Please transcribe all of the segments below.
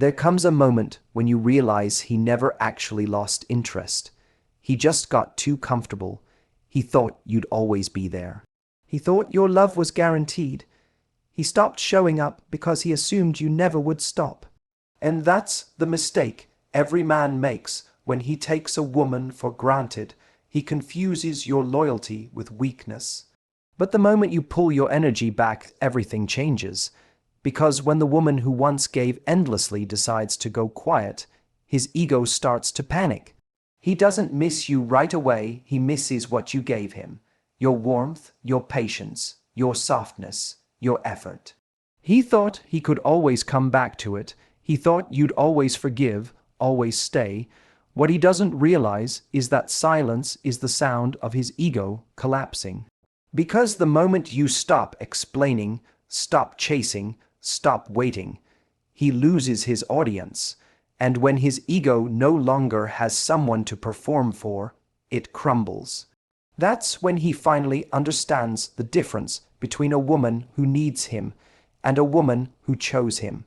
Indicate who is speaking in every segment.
Speaker 1: There comes a moment when you realize he never actually lost interest. He just got too comfortable. He thought you'd always be there. He thought your love was guaranteed. He stopped showing up because he assumed you never would stop. And that's the mistake every man makes when he takes a woman for granted. He confuses your loyalty with weakness. But the moment you pull your energy back, everything changes. Because when the woman who once gave endlessly decides to go quiet, his ego starts to panic. He doesn't miss you right away, he misses what you gave him. Your warmth, your patience, your softness, your effort. He thought he could always come back to it. He thought you'd always forgive, always stay. What he doesn't realize is that silence is the sound of his ego collapsing. Because the moment you stop explaining, stop chasing, stop waiting, he loses his audience. And when his ego no longer has someone to perform for, it crumbles. That's when he finally understands the difference between a woman who needs him and a woman who chose him.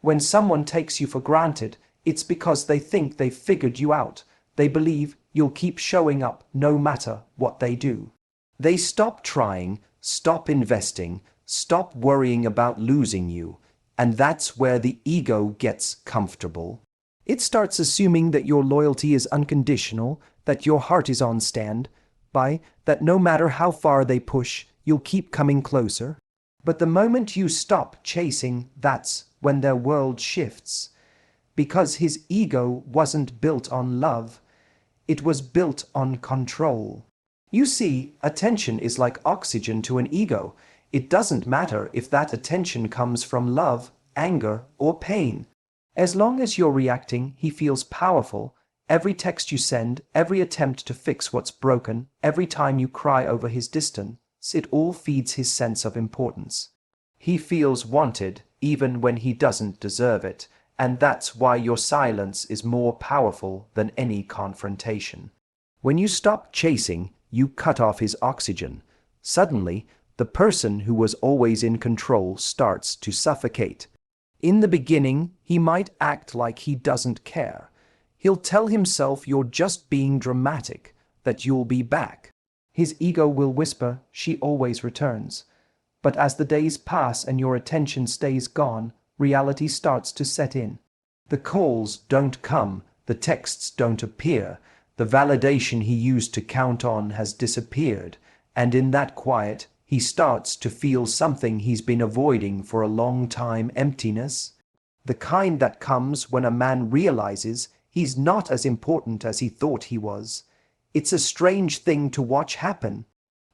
Speaker 1: When someone takes you for granted, it's because they think they've figured you out. They believe you'll keep showing up no matter what they do. They stop trying, stop investing, stop worrying about losing you. And that's where the ego gets comfortable. It starts assuming that your loyalty is unconditional, that your heart is on standby, that no matter how far they push, you'll keep coming closer. But the moment you stop chasing, that's when their world shifts. Because his ego wasn't built on love, it was built on control. You see, attention is like oxygen to an ego. It doesn't matter if that attention comes from love, anger, or pain. As long as you're reacting, he feels powerful. Every text you send, every attempt to fix what's broken, every time you cry over his distance, it all feeds his sense of importance. He feels wanted, even when he doesn't deserve it, and that's why your silence is more powerful than any confrontation. When you stop chasing, you cut off his oxygen. Suddenly, the person who was always in control starts to suffocate. In the beginning, he might act like he doesn't care. He'll tell himself you're just being dramatic, that you'll be back. His ego will whisper, she always returns. But as the days pass and your attention stays gone, reality starts to set in. The calls don't come, the texts don't appear, the validation he used to count on has disappeared, and in that quiet, he starts to feel something he's been avoiding for a long time: emptiness. The kind that comes when a man realizes he's not as important as he thought he was. It's a strange thing to watch happen.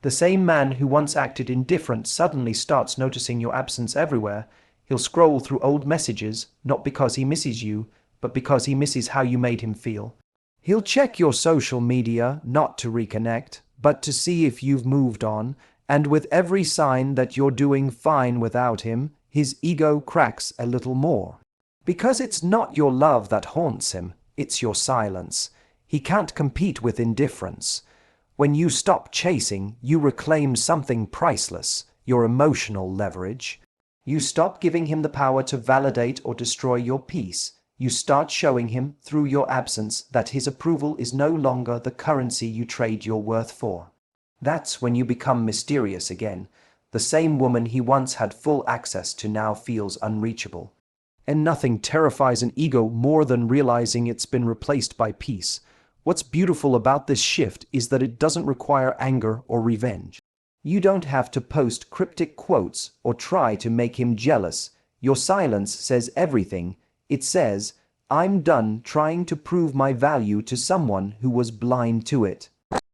Speaker 1: The same man who once acted indifferent suddenly starts noticing your absence everywhere. He'll scroll through old messages, not because he misses you, but because he misses how you made him feel. He'll check your social media, not to reconnect, but to see if you've moved on. And with every sign that you're doing fine without him, his ego cracks a little more. Because it's not your love that haunts him, it's your silence. He can't compete with indifference. When you stop chasing, you reclaim something priceless, your emotional leverage. You stop giving him the power to validate or destroy your peace. You start showing him, through your absence, that his approval is no longer the currency you trade your worth for. That's when you become mysterious again. The same woman he once had full access to now feels unreachable. And nothing terrifies an ego more than realizing it's been replaced by peace. What's beautiful about this shift is that it doesn't require anger or revenge. You don't have to post cryptic quotes or try to make him jealous. Your silence says everything. It says, I'm done trying to prove my value to someone who was blind to it.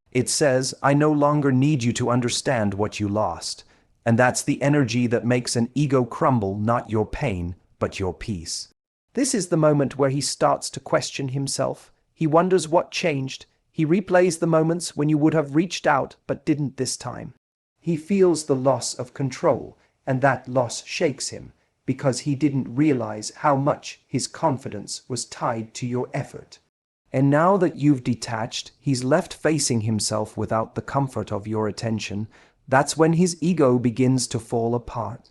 Speaker 1: It says, I no longer need you to understand what you lost. And that's the energy that makes an ego crumble, not your pain, but your peace. This is the moment where he starts to question himself. He wonders what changed. He replays the moments when you would have reached out but didn't this time. He feels the loss of control, and that loss shakes him, because he didn't realize how much his confidence was tied to your effort. And now that you've detached, he's left facing himself without the comfort of your attention. That's when his ego begins to fall apart.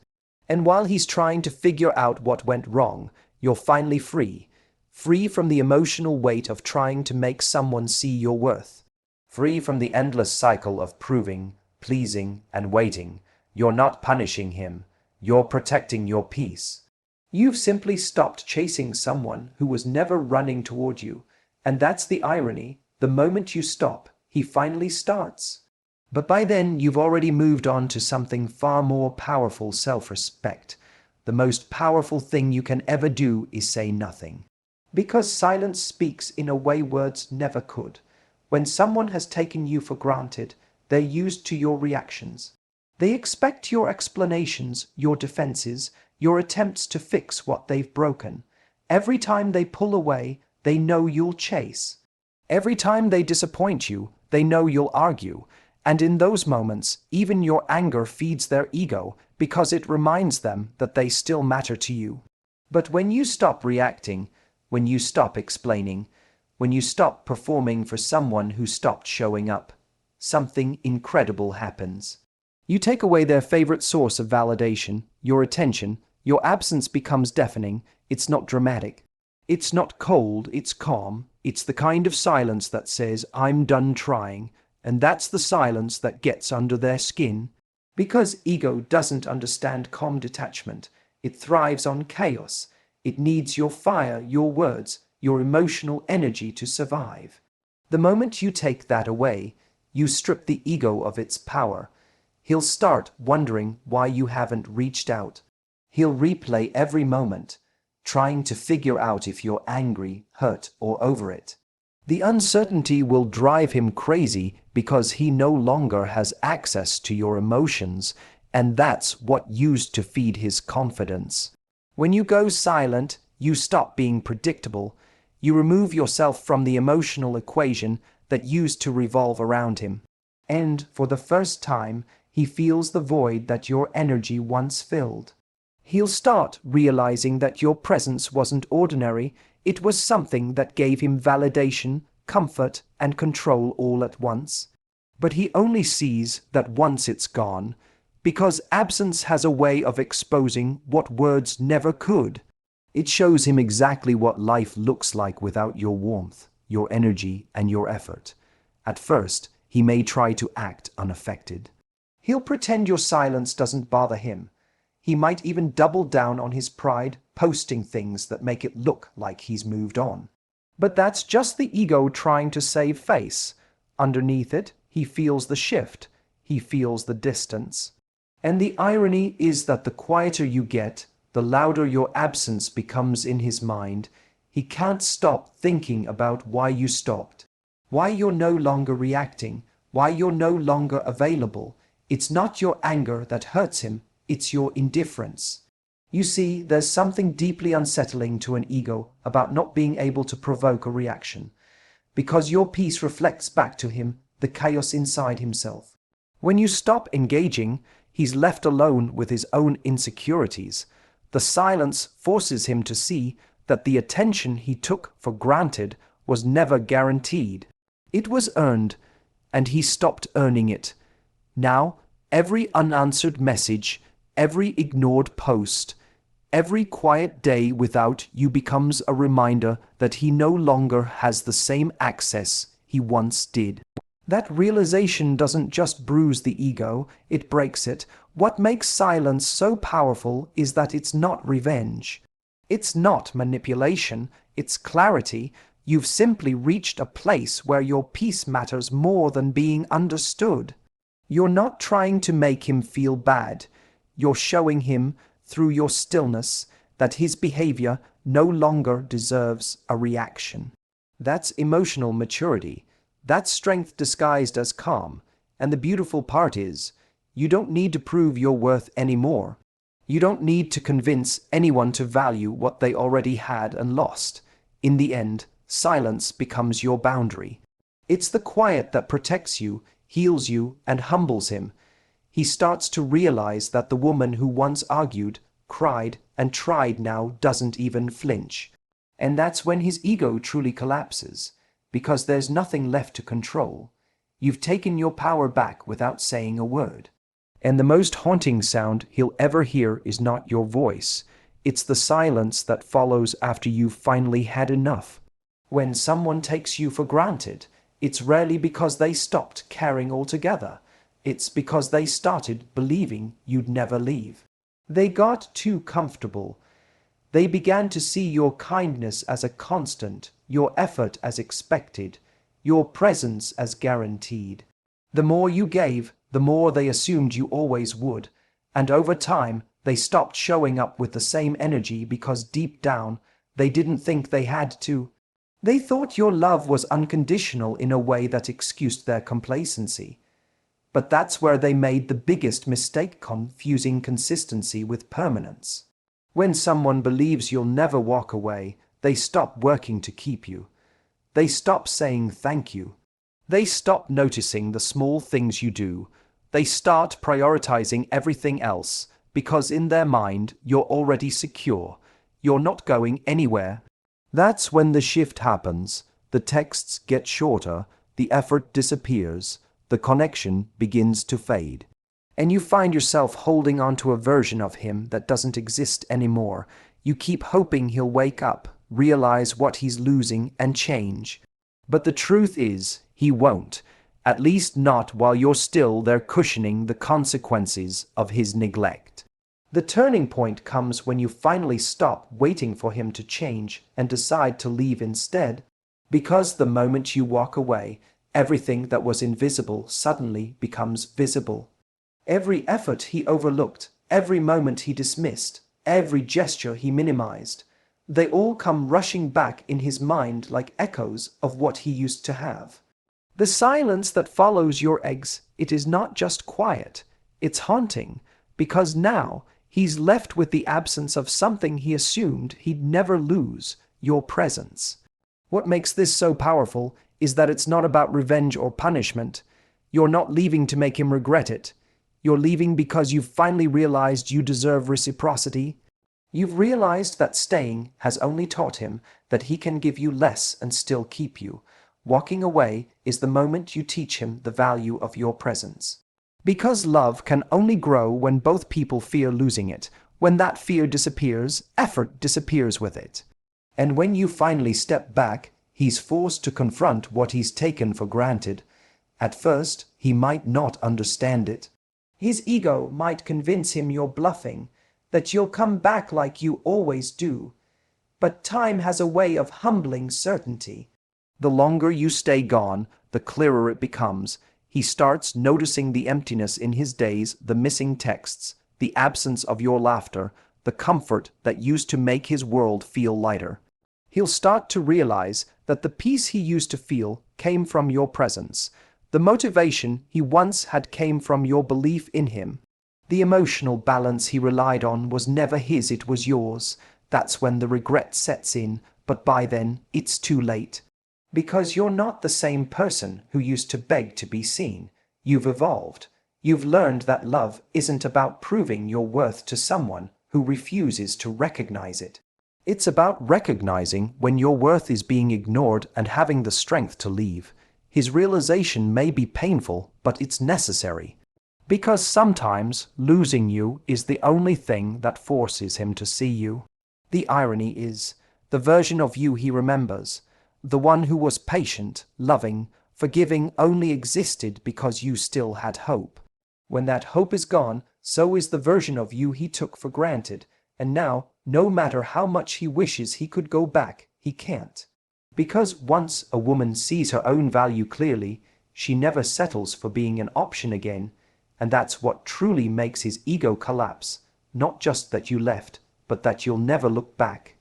Speaker 1: And while he's trying to figure out what went wrong, You're finally free. Free from the emotional weight of trying to make someone see your worth. Free from the endless cycle of proving, pleasing, and waiting. You're not punishing him. You're protecting your peace. You've simply stopped chasing someone who was never running toward you. And that's the irony. The moment you stop, he finally starts. But by then, you've already moved on to something far more powerful: self-respect. The most powerful thing you can ever do is say nothing. Because silence speaks in a way words never could. When someone has taken you for granted, they're used to your reactions. They expect your explanations, your defenses, your attempts to fix what they've broken. Every time they pull away, they know you'll chase. Every time they disappoint you, they know you'll argue. And in those moments, even your anger feeds their ego because it reminds them that they still matter to you. But when you stop reacting, when you stop explaining, when you stop performing for someone who stopped showing up, something incredible happens. You take away their favorite source of validation, your attention. Your absence becomes deafening. It's not dramatic. It's not cold, it's calm. It's the kind of silence that says, "I'm done trying." And that's the silence that gets under their skin. Because ego doesn't understand calm detachment. It thrives on chaos. It needs your fire, your words, your emotional energy to survive. The moment you take that away, you strip the ego of its power. He'll start wondering why you haven't reached out. He'll replay every moment, trying to figure out if you're angry, hurt, or over it. The uncertainty will drive him crazy because he no longer has access to your emotions, and that's what used to feed his confidence. When you go silent, you stop being predictable. You remove yourself from the emotional equation that used to revolve around him. And for the first time, he feels the void that your energy once filled. He'll start realizing that your presence wasn't ordinary. It was something that gave him validation, comfort, and control all at once. But he only sees that once it's gone, because absence has a way of exposing what words never could. It shows him exactly what life looks like without your warmth, your energy, and your effort. At first, he may try to act unaffected. He'll pretend your silence doesn't bother him. He might even double down on his pride, posting things that make it look like he's moved on. But that's just the ego trying to save face. Underneath it, he feels the shift. He feels the distance. And the irony is that the quieter you get, the louder your absence becomes in his mind. He can't stop thinking about why you stopped, why you're no longer reacting, why you're no longer available. It's not your anger that hurts him, it's your indifference. You see, there's something deeply unsettling to an ego about not being able to provoke a reaction, because your peace reflects back to him the chaos inside himself. When you stop engaging, he's left alone with his own insecurities. The silence forces him to see that the attention he took for granted was never guaranteed. It was earned, and he stopped earning it. Now, every unanswered message, every ignored post, every quiet day without you becomes a reminder that he no longer has the same access he once did. That realization doesn't just bruise the ego, it breaks it. What makes silence so powerful is that it's not revenge. It's not manipulation, it's clarity. You've simply reached a place where your peace matters more than being understood. You're not trying to make him feel bad. You're showing him, through your stillness, that his behavior no longer deserves a reaction. That's emotional maturity. That's strength disguised as calm. And the beautiful part is, you don't need to prove your worth anymore. You don't need to convince anyone to value what they already had and lost. In the end, silence becomes your boundary. It's the quiet that protects you, heals you, and humbles him. He starts to realize that the woman who once argued, cried, and tried now doesn't even flinch. And that's when his ego truly collapses, because there's nothing left to control. You've taken your power back without saying a word. And the most haunting sound he'll ever hear is not your voice. It's the silence that follows after you've finally had enough. When someone takes you for granted, it's rarely because they stopped caring altogether. It's because they started believing you'd never leave. They got too comfortable. They began to see your kindness as a constant, your effort as expected, your presence as guaranteed. The more you gave, the more they assumed you always would, and over time, they stopped showing up with the same energy because deep down, they didn't think they had to. They thought your love was unconditional in a way that excused their complacency. But that's where they made the biggest mistake, confusing consistency with permanence. When someone believes you'll never walk away, they stop working to keep you. They stop saying thank you. They stop noticing the small things you do. They start prioritizing everything else, because in their mind, you're already secure. You're not going anywhere. That's when the shift happens. The texts get shorter, the effort disappears, the connection begins to fade. And you find yourself holding on to a version of him that doesn't exist anymore. You keep hoping he'll wake up, realize what he's losing, and change. But the truth is, he won't. At least not while you're still there cushioning the consequences of his neglect. The turning point comes when you finally stop waiting for him to change and decide to leave instead. Because the moment you walk away, everything that was invisible suddenly becomes visible. Every effort he overlooked, every moment he dismissed, every gesture he minimized, they all come rushing back in his mind like echoes of what he used to have. The silence that follows your eggs, it is not just quiet, it's haunting, because now he's left with the absence of something he assumed he'd never lose, your presence. What makes this so powerful is that it's not about revenge or punishment. You're not leaving to make him regret it. You're leaving because you've finally realized you deserve reciprocity. You've realized that staying has only taught him that he can give you less and still keep you. Walking away is the moment you teach him the value of your presence. Because love can only grow when both people fear losing it. When that fear disappears, effort disappears with it. And when you finally step back, he's forced to confront what he's taken for granted. At first, he might not understand it. His ego might convince him you're bluffing, that you'll come back like you always do. But time has a way of humbling certainty. The longer you stay gone, the clearer it becomes. He starts noticing the emptiness in his days, the missing texts, the absence of your laughter, the comfort that used to make his world feel lighter. He'll start to realize that the peace he used to feel came from your presence. The motivation he once had came from your belief in him. The emotional balance he relied on was never his, it was yours. That's when the regret sets in, but by then, it's too late. Because you're not the same person who used to beg to be seen. You've evolved. You've learned that love isn't about proving your worth to someone who refuses to recognize it. It's about recognizing when your worth is being ignored and having the strength to leave. His realization may be painful, but it's necessary. Because sometimes losing you is the only thing that forces him to see you. The irony is, the version of you he remembers, the one who was patient, loving, forgiving, only existed because you still had hope. When that hope is gone, so is the version of you he took for granted, and now, no matter how much he wishes he could go back, he can't. Because once a woman sees her own value clearly, she never settles for being an option again, and that's what truly makes his ego collapse, not just that you left, but that you'll never look back.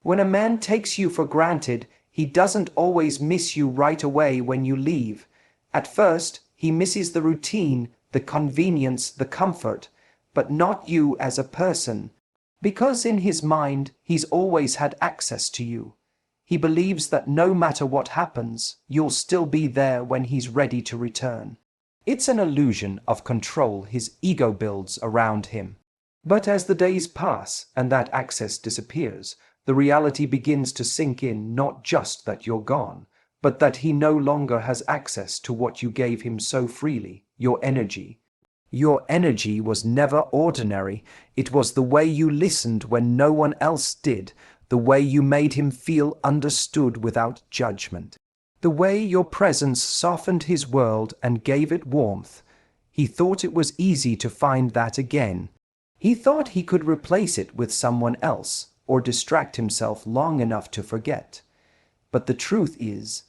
Speaker 1: When a man takes you for granted, he doesn't always miss you right away when you leave. At first, he misses the routine, the convenience, the comfort, but not you as a person. Because in his mind, he's always had access to you. He believes that no matter what happens, you'll still be there when he's ready to return. It's an illusion of control his ego builds around him. But as the days pass and that access disappears, the reality begins to sink in, not just that you're gone, but that he no longer has access to what you gave him so freely, your energy. Your energy was never ordinary. It was the way you listened when no one else did, the way you made him feel understood without judgment. The way your presence softened his world and gave it warmth. He thought it was easy to find that again. He thought he could replace it with someone else or distract himself long enough to forget. But the truth is,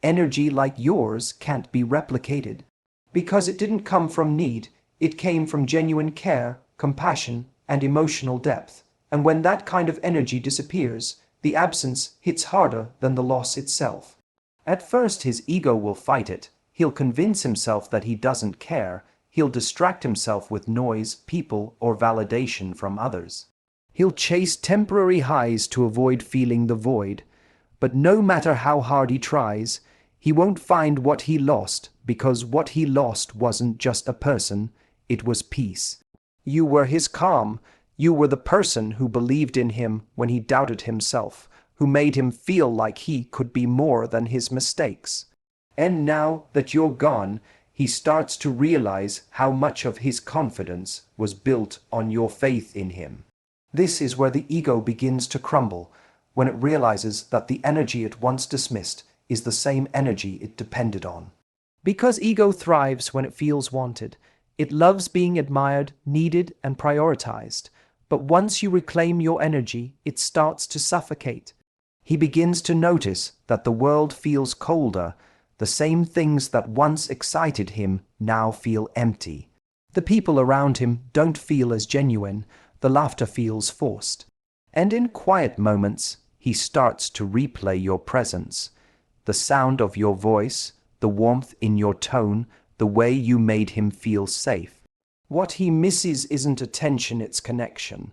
Speaker 1: energy like yours can't be replicated. Because it didn't come from need, it came from genuine care, compassion, and emotional depth. And when that kind of energy disappears, the absence hits harder than the loss itself. At first his ego will fight it. He'll convince himself that he doesn't care. He'll distract himself with noise, people, or validation from others. He'll chase temporary highs to avoid feeling the void. But no matter how hard he tries, he won't find what he lost, because what he lost wasn't just a person, it was peace. You were his calm. You were the person who believed in him when he doubted himself, who made him feel like he could be more than his mistakes. And now that you're gone, he starts to realize how much of his confidence was built on your faith in him. This is where the ego begins to crumble, when it realizes that the energy it once dismissed is the same energy it depended on. Because ego thrives when it feels wanted. It loves being admired, needed, and prioritized. But once you reclaim your energy, it starts to suffocate. He begins to notice that the world feels colder. The same things that once excited him now feel empty. The people around him don't feel as genuine. The laughter feels forced. And in quiet moments, he starts to replay your presence. The sound of your voice, the warmth in your tone, the way you made him feel safe. What he misses isn't attention, it's connection.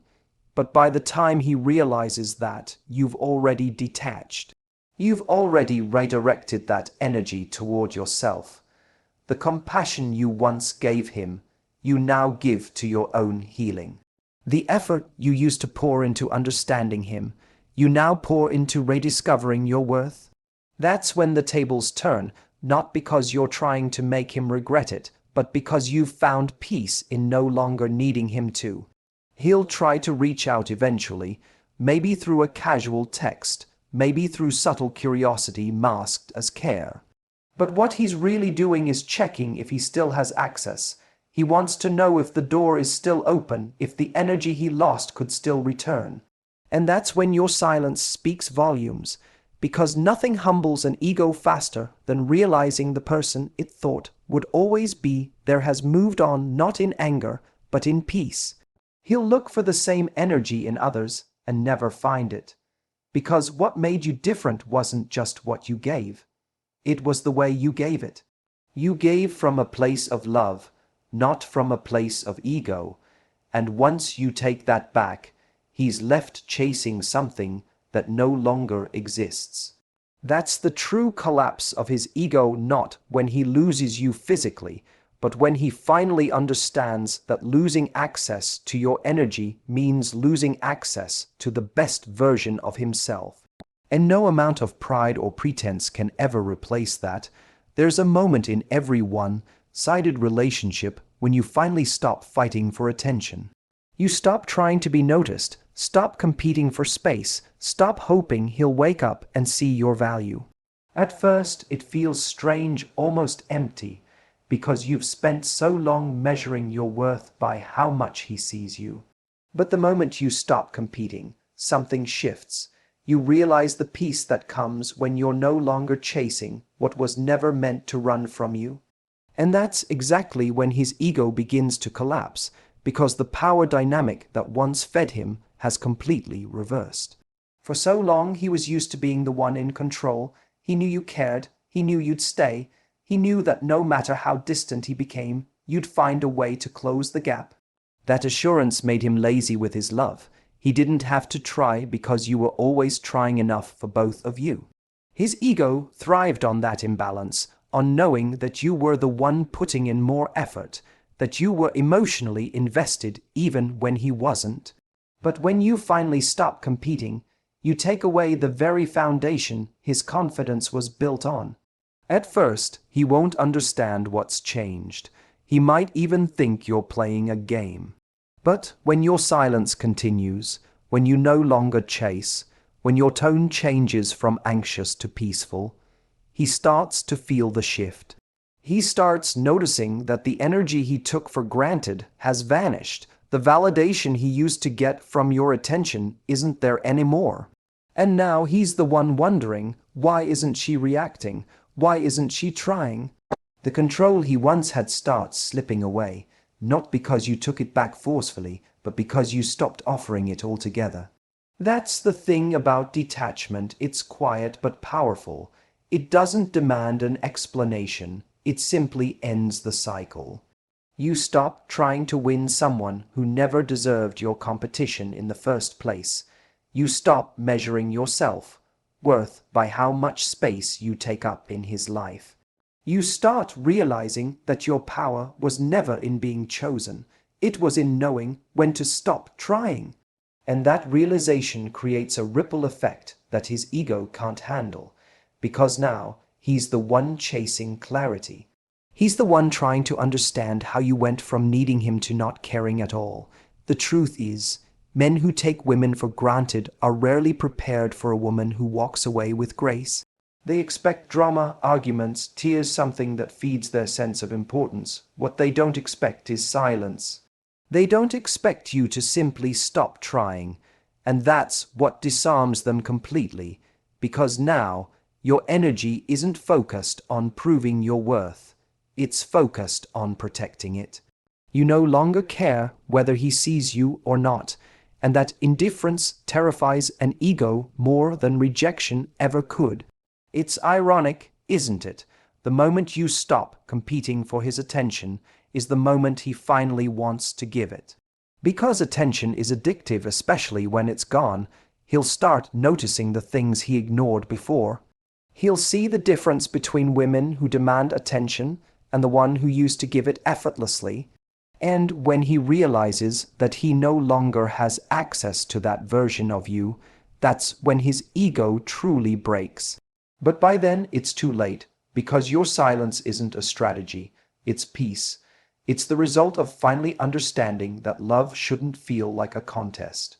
Speaker 1: But by the time he realizes that, you've already detached. You've already redirected that energy toward yourself. The compassion you once gave him, you now give to your own healing. The effort you used to pour into understanding him, you now pour into rediscovering your worth. That's when the tables turn, not because you're trying to make him regret it, but because you've found peace in no longer needing him to. He'll try to reach out eventually, maybe through a casual text, maybe through subtle curiosity masked as care. But what he's really doing is checking if he still has access. He wants to know if the door is still open, if the energy he lost could still return. And that's when your silence speaks volumes, because nothing humbles an ego faster than realizing the person it thought would always be there has moved on, not in anger, but in peace. He'll look for the same energy in others and never find it. Because what made you different wasn't just what you gave. It was the way you gave it. You gave from a place of love, not from a place of ego. And once you take that back, he's left chasing something that no longer exists. That's the true collapse of his ego, not when he loses you physically, but when he finally understands that losing access to your energy means losing access to the best version of himself. And no amount of pride or pretense can ever replace that. There's a moment in every one-sided relationship when you finally stop fighting for attention. You stop trying to be noticed, stop competing for space, stop hoping he'll wake up and see your value. At first, it feels strange, almost empty, because you've spent so long measuring your worth by how much he sees you. But the moment you stop competing, something shifts. You realize the peace that comes when you're no longer chasing what was never meant to run from you. And that's exactly when his ego begins to collapse, because the power dynamic that once fed him has completely reversed. For so long he was used to being the one in control. He knew you cared, he knew you'd stay, he knew that no matter how distant he became, you'd find a way to close the gap. That assurance made him lazy with his love. He didn't have to try because you were always trying enough for both of you. His ego thrived on that imbalance, on knowing that you were the one putting in more effort, that you were emotionally invested even when he wasn't. But when you finally stop competing, you take away the very foundation his confidence was built on. At first, he won't understand what's changed. He might even think you're playing a game. But when your silence continues, when you no longer chase, when your tone changes from anxious to peaceful, he starts to feel the shift. He starts noticing that the energy he took for granted has vanished. The validation he used to get from your attention isn't there anymore. And now he's the one wondering, why isn't she reacting? Why isn't she trying? The control he once had starts slipping away, not because you took it back forcefully, but because you stopped offering it altogether. That's the thing about detachment. It's quiet but powerful. It doesn't demand an explanation. It simply ends the cycle. You stop trying to win someone who never deserved your competition in the first place. You stop measuring your self-worth by how much space you take up in his life. You start realizing that your power was never in being chosen. It was in knowing when to stop trying. And that realization creates a ripple effect that his ego can't handle, because now he's the one chasing clarity. He's the one trying to understand how you went from needing him to not caring at all. The truth is, men who take women for granted are rarely prepared for a woman who walks away with grace. They expect drama, arguments, tears, something that feeds their sense of importance. What they don't expect is silence. They don't expect you to simply stop trying, and that's what disarms them completely, because now your energy isn't focused on proving your worth. It's focused on protecting it. You no longer care whether he sees you or not, and that indifference terrifies an ego more than rejection ever could. It's ironic, isn't it? The moment you stop competing for his attention is the moment he finally wants to give it. Because attention is addictive, especially when it's gone, he'll start noticing the things he ignored before. He'll see the difference between women who demand attention and the one who used to give it effortlessly. And when he realizes that he no longer has access to that version of you, that's when his ego truly breaks. But by then it's too late, because your silence isn't a strategy, it's peace. It's the result of finally understanding that love shouldn't feel like a contest.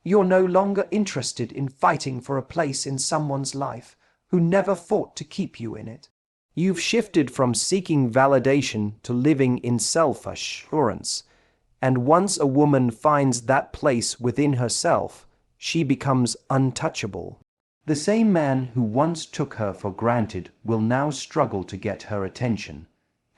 Speaker 1: You're no longer interested in fighting for a place in someone's life who never fought to keep you in it. You've shifted from seeking validation to living in self-assurance. And once a woman finds that place within herself, she becomes untouchable. The same man who once took her for granted will now struggle to get her attention.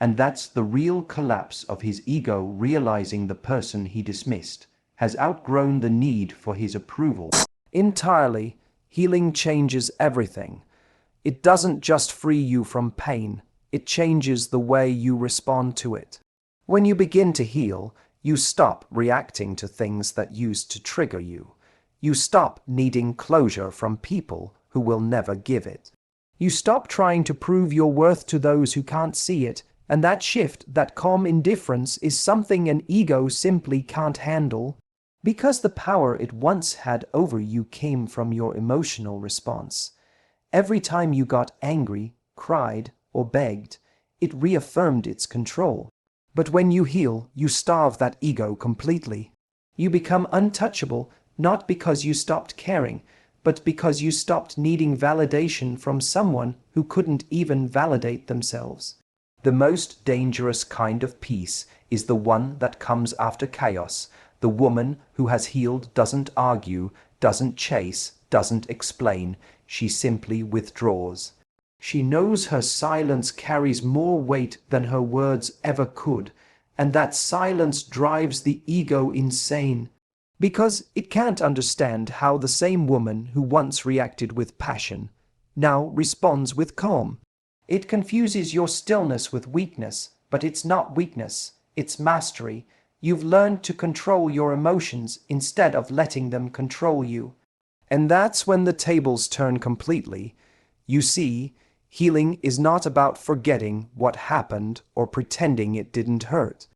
Speaker 1: And that's the real collapse of his ego, realizing the person he dismissed has outgrown the need for his approval. Entirely, healing changes everything. It doesn't just free you from pain, it changes the way you respond to it. When you begin to heal, you stop reacting to things that used to trigger you. You stop needing closure from people who will never give it. You stop trying to prove your worth to those who can't see it, and that shift, that calm indifference, is something an ego simply can't handle. Because the power it once had over you came from your emotional response. Every time you got angry, cried, or begged, it reaffirmed its control. But when you heal, you starve that ego completely. You become untouchable, not because you stopped caring, but because you stopped needing validation from someone who couldn't even validate themselves. The most dangerous kind of peace is the one that comes after chaos. The woman who has healed doesn't argue, doesn't chase, doesn't explain. She simply withdraws. She knows her silence carries more weight than her words ever could, and that silence drives the ego insane. Because it can't understand how the same woman who once reacted with passion now responds with calm. It confuses your stillness with weakness, but it's not weakness, it's mastery. You've learned to control your emotions instead of letting them control you. And that's when the tables turn completely. You see, healing is not about forgetting what happened or pretending it didn't hurt.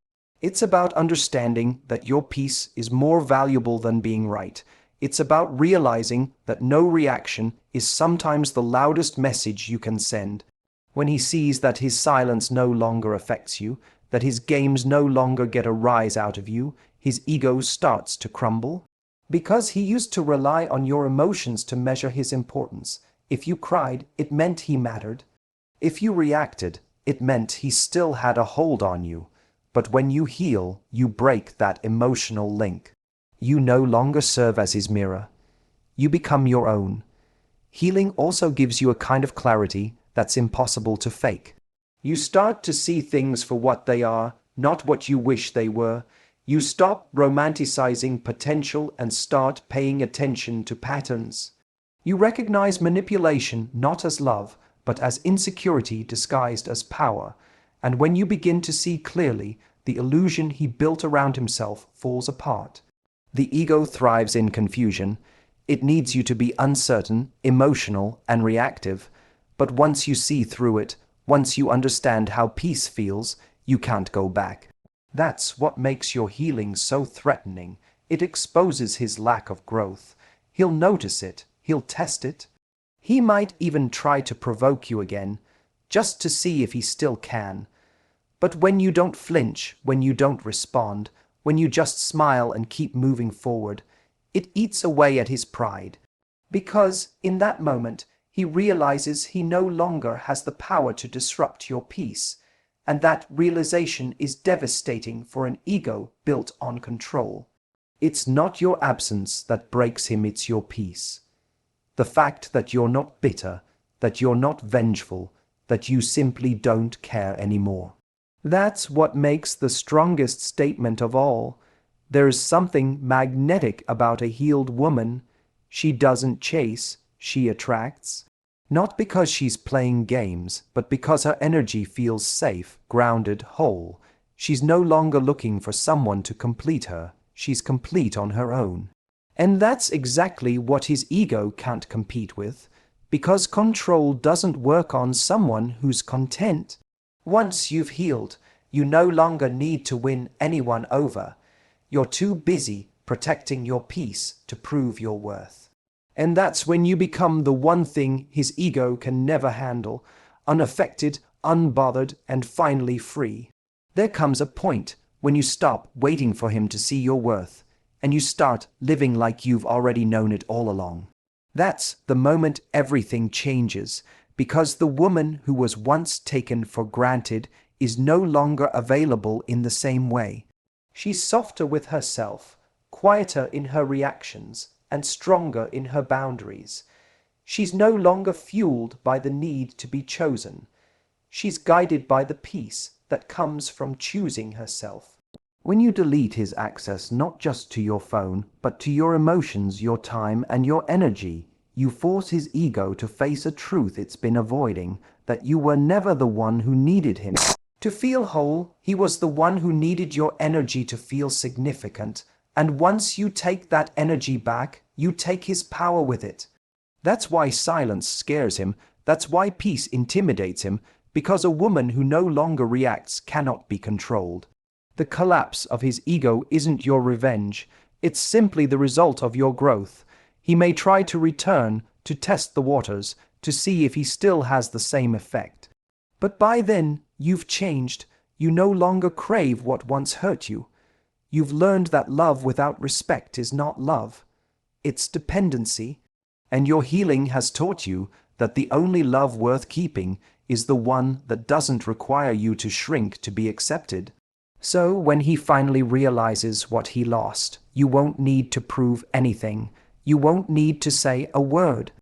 Speaker 1: It's about understanding that your peace is more valuable than being right. It's about realizing that no reaction is sometimes the loudest message you can send. When he sees that his silence no longer affects you, that his games no longer get a rise out of you, his ego starts to crumble? Because he used to rely on your emotions to measure his importance. If you cried, it meant he mattered. If you reacted, it meant he still had a hold on you. But when you heal, you break that emotional link. You no longer serve as his mirror. You become your own. Healing also gives you a kind of clarity that's impossible to fake. You start to see things for what they are, not what you wish they were. You stop romanticizing potential and start paying attention to patterns. You recognize manipulation not as love, but as insecurity disguised as power. And when you begin to see clearly, the illusion he built around himself falls apart. The ego thrives in confusion. It needs you to be uncertain, emotional, and reactive. But once you see through it, once you understand how peace feels, you can't go back. That's what makes your healing so threatening. It exposes his lack of growth. He'll notice it. He'll test it. He might even try to provoke you again, just to see if he still can. But when you don't flinch, when you don't respond, when you just smile and keep moving forward, it eats away at his pride. Because in that moment, he realizes he no longer has the power to disrupt your peace. And that realization is devastating for an ego built on control. It's not your absence that breaks him, it's your peace. The fact that you're not bitter, that you're not vengeful, that you simply don't care anymore. That's what makes the strongest statement of all. There's something magnetic about a healed woman. She doesn't chase, she attracts. Not because she's playing games, but because her energy feels safe, grounded, whole. She's no longer looking for someone to complete her. She's complete on her own. And that's exactly what his ego can't compete with, because control doesn't work on someone who's content. Once you've healed, you no longer need to win anyone over. You're too busy protecting your peace to prove your worth. And that's when you become the one thing his ego can never handle, unaffected, unbothered, and finally free. There comes a point when you stop waiting for him to see your worth, and you start living like you've already known it all along. That's the moment everything changes, because the woman who was once taken for granted is no longer available in the same way. She's softer with herself, quieter in her reactions, and stronger in her boundaries. She's no longer fueled by the need to be chosen. She's guided by the peace that comes from choosing herself. When you delete his access not just to your phone, but to your emotions, your time, and your energy, you force his ego to face a truth it's been avoiding, that you were never the one who needed him. To feel whole, he was the one who needed your energy to feel significant. And once you take that energy back, you take his power with it. That's why silence scares him. That's why peace intimidates him, because a woman who no longer reacts cannot be controlled. The collapse of his ego isn't your revenge. It's simply the result of your growth. He may try to return, to test the waters, to see if he still has the same effect. But by then, you've changed. You no longer crave what once hurt you. You've learned that love without respect is not love. It's dependency. And your healing has taught you that the only love worth keeping is the one that doesn't require you to shrink to be accepted. So when he finally realizes what he lost, you won't need to prove anything. You won't need to say a word,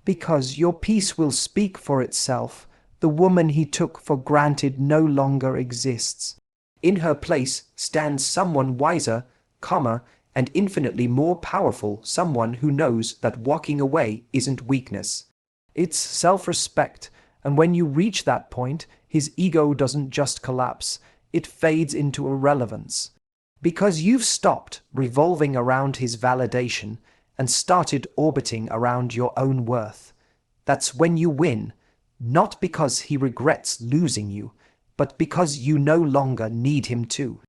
Speaker 1: because your peace will speak for itself. The woman he took for granted no longer exists. In her place stands someone wiser, calmer, and infinitely more powerful, someone who knows that walking away isn't weakness. It's self-respect, and when you reach that point, his ego doesn't just collapse, it fades into irrelevance. Because you've stopped revolving around his validation and started orbiting around your own worth. That's when you win, not because he regrets losing you, but because you no longer need him to.